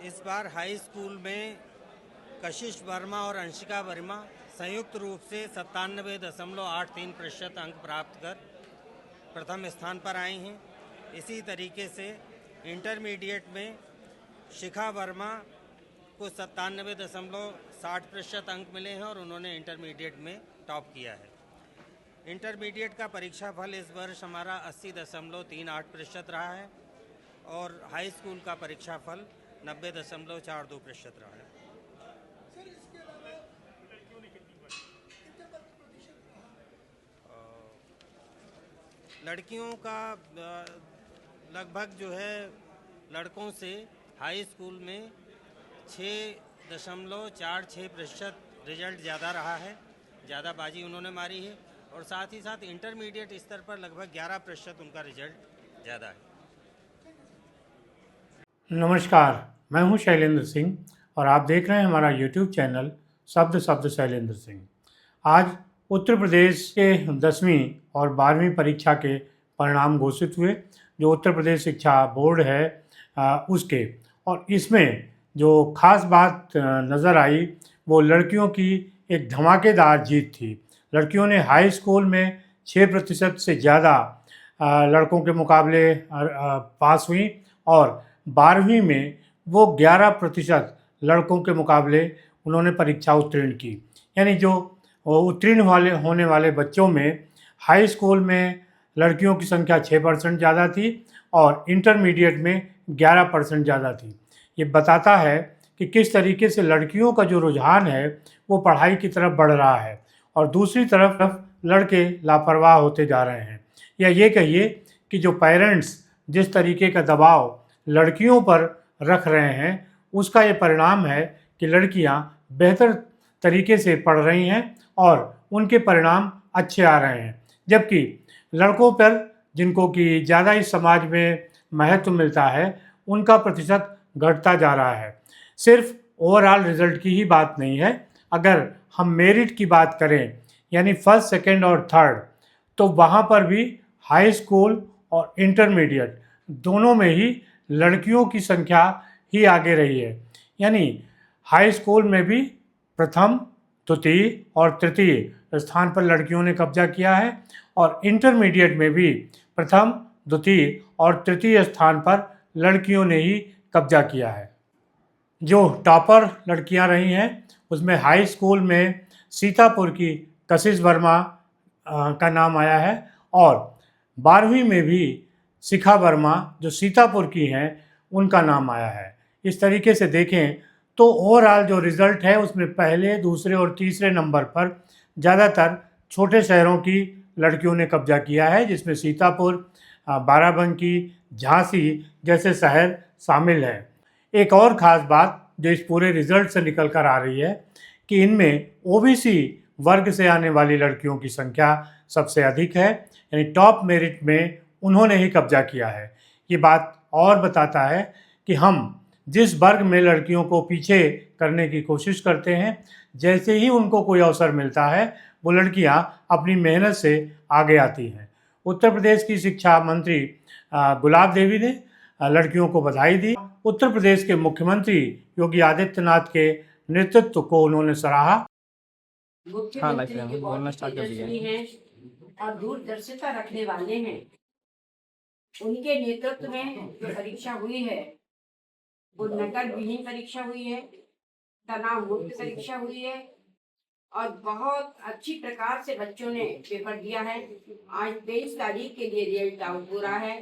इस बार high school में कशिश वर्मा और अंशिका वर्मा संयुक्त रूप से 97.83% अंक प्राप्त कर प्रथम स्थान पर आई हैं। इसी तरीके से इंटरमीडिएट में शिखा वर्मा को 97.60% अंक मिले हैं और उन्होंने इंटरमीडिएट में टॉप किया है। इंटरमीडिएट का परीक्षाफल इस वर्ष हमारा 80.38% रहा है और हाई स्कूल का परीक्षाफल 90.42% रहा है। लड़कियों का लगभग जो है लड़कों से हाई स्कूल में 6.46% रिजल्ट ज़्यादा रहा है, ज़्यादा बाजी उन्होंने मारी है और साथ ही साथ इंटरमीडिएट स्तर पर लगभग 11% उनका रिजल्ट ज़्यादा है। नमस्कार, मैं हूं शैलेंद्र सिंह और आप देख रहे हैं हमारा YouTube चैनल शब्द शब्द शैलेंद्र सिंह। आज उत्तर प्रदेश के 10वीं और 12वीं परीक्षा के परिणाम घोषित हुए, जो उत्तर प्रदेश शिक्षा बोर्ड है उसके, और इसमें जो खास बात नज़र आई वो लड़कियों की एक धमाकेदार जीत थी। लड़कियों ने हाई स्कूल में 6% से ज़्यादा लड़कों के मुकाबले पास हुई और 12वीं में वो 11% लड़कों के मुकाबले उन्होंने परीक्षा उत्तीर्ण की। यानी जो उत्तीर्ण होने वाले बच्चों में हाई स्कूल में लड़कियों की संख्या 6% ज़्यादा थी और इंटरमीडिएट में 11% ज़्यादा थी। ये बताता है कि किस तरीके से लड़कियों का जो रुझान है वो पढ़ाई की तरफ बढ़ रहा है और दूसरी तरफ लड़के लापरवाह होते जा रहे हैं। या ये कहिए कि जो पेरेंट्स जिस तरीके का दबाव लड़कियों पर रख रहे हैं उसका ये परिणाम है कि लड़कियां बेहतर तरीके से पढ़ रही हैं और उनके परिणाम अच्छे आ रहे हैं, जबकि लड़कों पर जिनको कि ज़्यादा इस समाज में महत्व मिलता है उनका प्रतिशत घटता जा रहा है। सिर्फ ओवरऑल रिजल्ट की ही बात नहीं है, अगर हम मेरिट की बात करें यानी फर्स्ट, सेकेंड और थर्ड, तो वहाँ पर भी हाई स्कूल और इंटरमीडिएट दोनों में ही लड़कियों की संख्या ही आगे रही है। यानी हाई स्कूल में भी प्रथम, द्वितीय और तृतीय स्थान पर लड़कियों ने कब्जा किया है और इंटरमीडिएट में भी प्रथम, द्वितीय और तृतीय स्थान पर लड़कियों ने ही कब्जा किया है। जो टॉपर लड़कियां रही हैं उसमें हाई स्कूल में सीतापुर की कशिश वर्मा का नाम आया है और 12वीं में भी शिखा वर्मा जो सीतापुर की हैं उनका नाम आया है। इस तरीके से देखें तो ओवरऑल जो रिज़ल्ट है उसमें पहले, दूसरे और तीसरे नंबर पर ज़्यादातर छोटे शहरों की लड़कियों ने कब्जा किया है, जिसमें सीतापुर, बाराबंकी, झांसी जैसे शहर शामिल हैं। एक और ख़ास बात जो इस पूरे रिज़ल्ट से निकल कर आ रही है कि इनमें ओबीसी वर्ग से आने वाली लड़कियों की संख्या सबसे अधिक है, यानी टॉप मेरिट में उन्होंने ही कब्जा किया है। ये बात और बताता है कि हम जिस वर्ग में लड़कियों को पीछे करने की कोशिश करते हैं, जैसे ही उनको कोई अवसर मिलता है वो लड़कियां अपनी मेहनत से आगे आती हैं। उत्तर प्रदेश की शिक्षा मंत्री गुलाब देवी ने लड़कियों को बधाई दी। उत्तर प्रदेश के मुख्यमंत्री योगी आदित्यनाथ के नेतृत्व को उन्होंने सराहा। मुख्यमंत्री के बहुत तेजस्वी हैं और दूरदर्शिता रखने वाले हैं। उनके नेतृत्व में जो परीक्षा हुई है वो नकल विहीन परीक्षा हुई है, तनाव मुक्त परीक्षा हुई है और बहुत अच्छी प्रकार से बच्चों ने पेपर दिया है। आज 23 तारीख के लिए रिजल्ट आउट हो रहा है।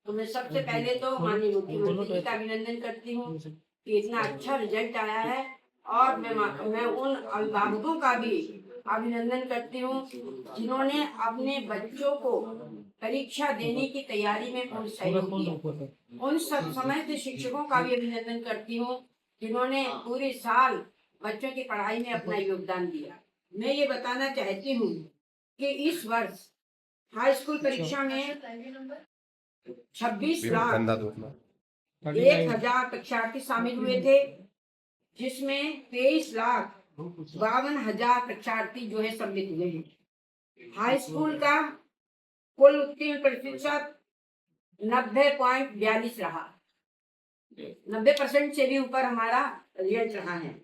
तो मैं सबसे पहले तो माननीय मुख्यमंत्री जी का अभिनंदन करती हूँ कि इतना अच्छा रिजल्ट आया है और मैं उन अभिभावकों का भी अभिनंदन करती हूँ जिन्होंने अपने बच्चों को परीक्षा देने की तैयारी में पूर्ण सहयोग किया। उन सब समस्त शिक्षकों का भी अभिनंदन करती हूँ जिन्होंने पूरे साल बच्चों की पढ़ाई में अपना योगदान दिया। मैं ये बताना चाहती हूँ कि इस वर्ष हाई स्कूल परीक्षा में 26,01,000 परीक्षार्थी शामिल हुए थे, जिसमें 23,52,000 परीक्षार्थी जो है सम्मिलित हुए हैं। हाई स्कूल का कुल उत्तीर्ण प्रतिशत 90.42 रहा। 90% से भी ऊपर हमारा रिजल्ट रहा है।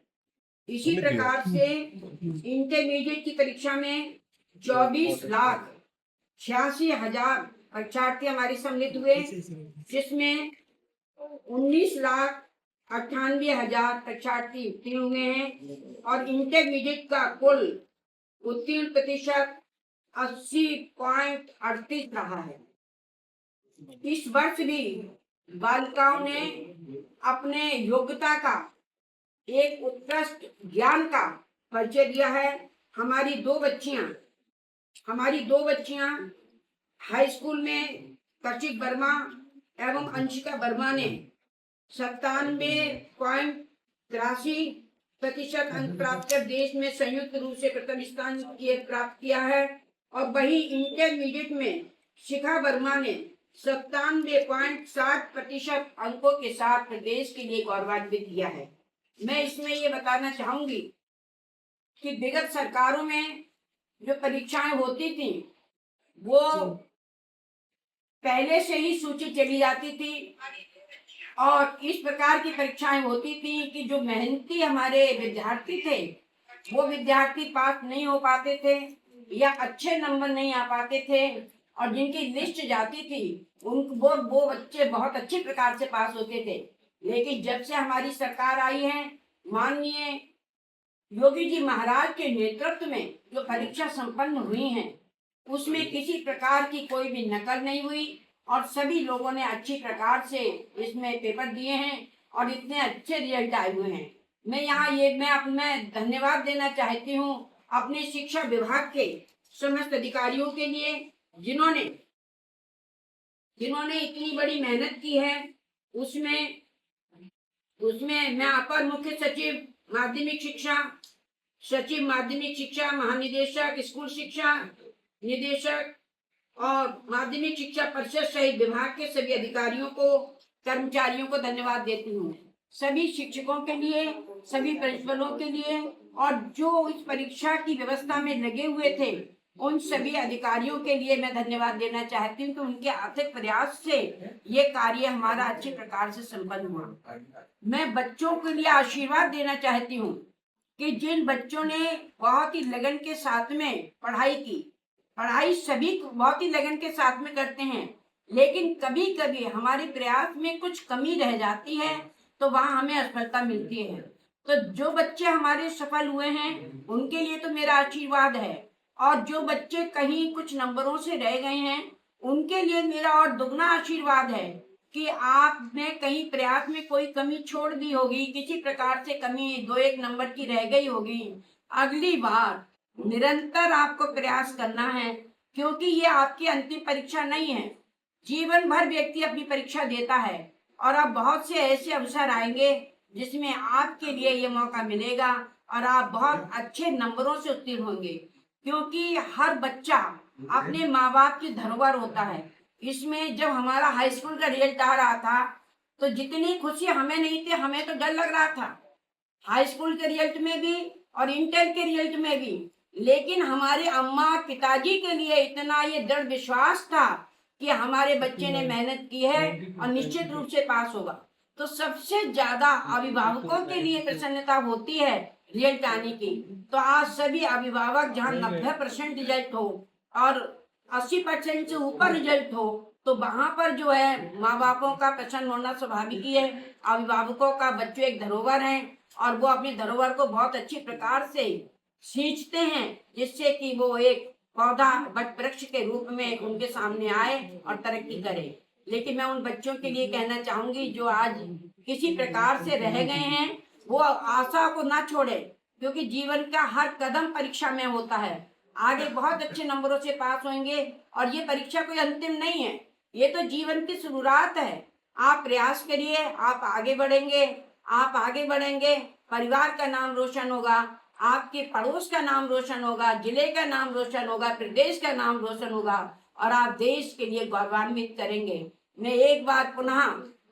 इसी प्रकार से इंटरमीडिएट की परीक्षा में 24,86,000 परीक्षार्थी हमारे सम्मिलित हुए, जिसमें 19,98,000 परीक्षार्थी उत्तीर्ण हुए हैं और इंटरमीडिएट का कुल उत्तीर्ण प्रतिशत 80.38 रहा है। इस वर्ष भी बालिकाओं ने अपने योग्यता का एक उत्कृष्ट ज्ञान का परिचय दिया है। हमारी दो बच्चियां हाई स्कूल में कशिश वर्मा एवं अंशिका वर्मा ने 97.83% अंक प्राप्त कर देश में संयुक्त रूप से प्रथम स्थान प्राप्त किया है। और वही इंटरमीडिएट में शिखा वर्मा ने 97.7% अंकों के साथ प्रदेश के लिए गौरवान्वित किया है। मैं इसमें ये बताना चाहूंगी कि विगत सरकारों में जो परीक्षाएं होती थी वो पहले से ही सूची चली जाती थी और इस प्रकार की परीक्षाएं होती थी कि जो मेहनती हमारे विद्यार्थी थे वो विद्यार्थी पास नहीं हो पाते थे या अच्छे नंबर नहीं आ पाते थे, और जिनकी लिस्ट जाती थी वो बच्चे बहुत अच्छे प्रकार से पास होते थे। लेकिन जब से हमारी सरकार आई है, माननीय योगी जी महाराज के नेतृत्व में जो परीक्षा संपन्न हुई है उसमें किसी प्रकार की कोई भी नकल नहीं हुई और सभी लोगों ने अच्छी प्रकार से इसमें पेपर दिए हैं और इतने अच्छे रिजल्ट आए हुए हैं। मैं धन्यवाद देना चाहती हूँ अपने शिक्षा विभाग के समस्त अधिकारियों के लिए जिन्होंने इतनी बड़ी मेहनत की है। उसमें मैं अपर मुख्य सचिव माध्यमिक शिक्षा, महानिदेशक स्कूल शिक्षा निदेशक और माध्यमिक शिक्षा परिषद सहित विभाग के सभी अधिकारियों को, कर्मचारियों को धन्यवाद देती हूँ। सभी शिक्षकों के लिए, सभी प्रिंसिपलों के लिए और जो इस परीक्षा की व्यवस्था में लगे हुए थे उन सभी अधिकारियों के लिए मैं धन्यवाद देना चाहती हूँ कि उनके अथक प्रयास से ये कार्य हमारा अच्छे प्रकार से संपन्न हुआ। मैं बच्चों के लिए आशीर्वाद देना चाहती हूँ कि जिन बच्चों ने बहुत ही लगन के साथ में पढ़ाई की, पढ़ाई सभी बहुत ही लगन के साथ में करते हैं, लेकिन कभी कभी हमारे प्रयास में कुछ कमी रह जाती है तो वहाँ हमें असफलता मिलती है। तो जो बच्चे हमारे सफल हुए हैं उनके लिए तो मेरा आशीर्वाद है, और जो बच्चे कहीं कुछ नंबरों से रह गए हैं उनके लिए मेरा और दुगना आशीर्वाद है कि आपने कहीं प्रयास में कोई कमी छोड़ दी होगी, किसी प्रकार से कमी 2-1 नंबर की रह गई होगी। अगली बार निरंतर आपको प्रयास करना है, क्योंकि ये आपकी अंतिम परीक्षा नहीं है। जीवन भर व्यक्ति अपनी परीक्षा देता है और अब बहुत से ऐसे अवसर आएंगे जिसमें आपके लिए ये मौका मिलेगा और आप बहुत अच्छे नंबरों से उत्तीर्ण होंगे, क्योंकि हर बच्चा अपने माँ बाप की धरोहर होता है। इसमें जब हमारा हाई स्कूल का रिजल्ट आ रहा था तो जितनी खुशी हमें नहीं थी, हमें तो डर लग रहा था हाई स्कूल के रिजल्ट में भी और इंटर के रिजल्ट में भी, लेकिन हमारे अम्मा पिताजी के लिए इतना ये दृढ़ विश्वास था कि हमारे बच्चे ने मेहनत की है और निश्चित रूप से पास होगा। तो सबसे ज्यादा अभिभावकों के लिए प्रसन्नता होती है रिजल्ट आने की। तो आज सभी अभिभावक जहाँ 90% रिजल्ट हो और 80% से ऊपर रिजल्ट हो तो वहां पर जो है माँ बापों का प्रसन्न होना स्वाभाविक ही है। अभिभावकों का बच्चे एक धरोहर हैं और वो अपनी धरोहर को बहुत अच्छी प्रकार से सींचते हैं, जिससे कि वो एक पौधा वट वृक्ष के रूप में उनके सामने आए और तरक्की करे। लेकिन मैं उन बच्चों के लिए कहना चाहूंगी जो आज किसी प्रकार से रह गए हैं वो आशा को ना छोड़े, क्योंकि जीवन का हर कदम परीक्षा में होता है। आगे बहुत अच्छे नंबरों से पास होंगे और ये परीक्षा कोई अंतिम नहीं है, ये तो जीवन की शुरुआत है। आप प्रयास करिए, आप आगे बढ़ेंगे, परिवार का नाम रोशन होगा, आपके पड़ोस का नाम रोशन होगा, जिले का नाम रोशन होगा, प्रदेश का नाम रोशन होगा और आप देश के लिए गौरवान्वित करेंगे। मैं एक बार पुनः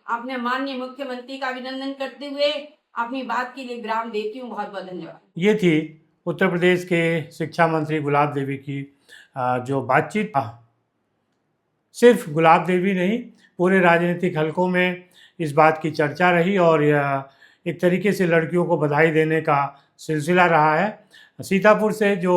अपने माननीय मुख्यमंत्री का अभिनंदन करते हुए अपनी बात के लिए विराम देती हूँ। बहुत बहुत धन्यवाद। ये थी उत्तर प्रदेश के शिक्षा मंत्री गुलाब देवी की जो बातचीत सिर्फ गुलाब देवी नहीं, पूरे राजनीतिक हलकों में इस बात की चर्चा रही और यह एक तरीके से लड़कियों को बधाई देने का सिलसिला रहा है। सीतापुर से जो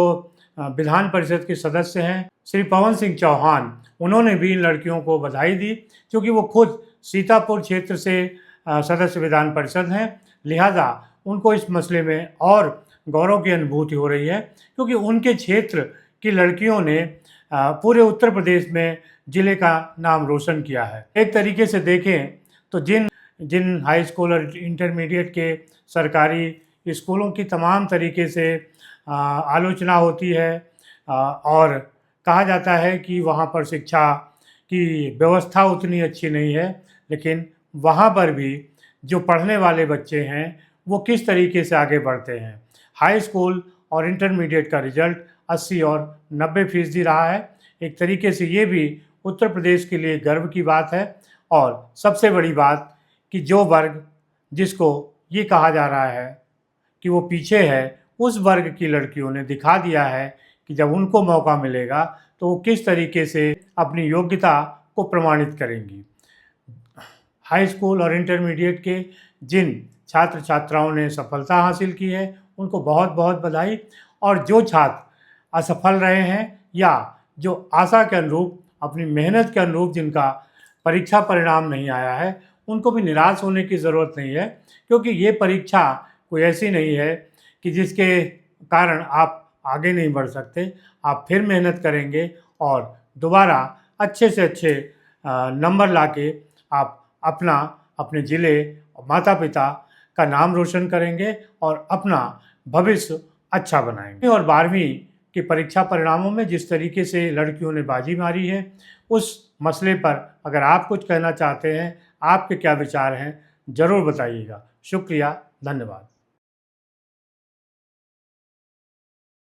विधान परिषद के सदस्य हैं श्री पवन सिंह चौहान, उन्होंने भी इन लड़कियों को बधाई दी, क्योंकि वो खुद सीतापुर क्षेत्र से सदस्य विधान परिषद हैं। लिहाजा उनको इस मसले में और गौरव की अनुभूति हो रही है, क्योंकि उनके क्षेत्र की लड़कियों ने पूरे उत्तर प्रदेश में ज़िले का नाम रोशन किया है। एक तरीके से देखें तो जिन हाई स्कूल और इंटरमीडिएट के सरकारी स्कूलों की तमाम तरीके से आलोचना होती है और कहा जाता है कि वहाँ पर शिक्षा की व्यवस्था उतनी अच्छी नहीं है, लेकिन वहाँ पर भी जो पढ़ने वाले बच्चे हैं वो किस तरीके से आगे बढ़ते हैं। हाई स्कूल और इंटरमीडिएट का रिजल्ट 80 और 90% रहा है। एक तरीके से ये भी उत्तर प्रदेश के लिए गर्व की बात है। और सबसे बड़ी बात कि जो वर्ग जिसको ये कहा जा रहा है कि वो पीछे है, उस वर्ग की लड़कियों ने दिखा दिया है कि जब उनको मौका मिलेगा तो वो किस तरीके से अपनी योग्यता को प्रमाणित करेंगी। हाई स्कूल और इंटरमीडिएट के जिन छात्र छात्राओं ने सफलता हासिल की है उनको बहुत बहुत बधाई, और जो छात्र असफल रहे हैं या जो आशा के अनुरूप, अपनी मेहनत के अनुरूप जिनका परीक्षा परिणाम नहीं आया है, उनको भी निराश होने की ज़रूरत नहीं है, क्योंकि ये परीक्षा कोई ऐसी नहीं है कि जिसके कारण आप आगे नहीं बढ़ सकते। आप फिर मेहनत करेंगे और दोबारा अच्छे से अच्छे नंबर लाके आप अपने ज़िले और माता पिता का नाम रोशन करेंगे और अपना भविष्य अच्छा बनाएंगे। और 12वीं की परीक्षा परिणामों में जिस तरीके से लड़कियों ने बाजी मारी है, उस मसले पर अगर आप कुछ कहना चाहते हैं, आपके क्या विचार हैं, ज़रूर बताइएगा। शुक्रिया, धन्यवाद।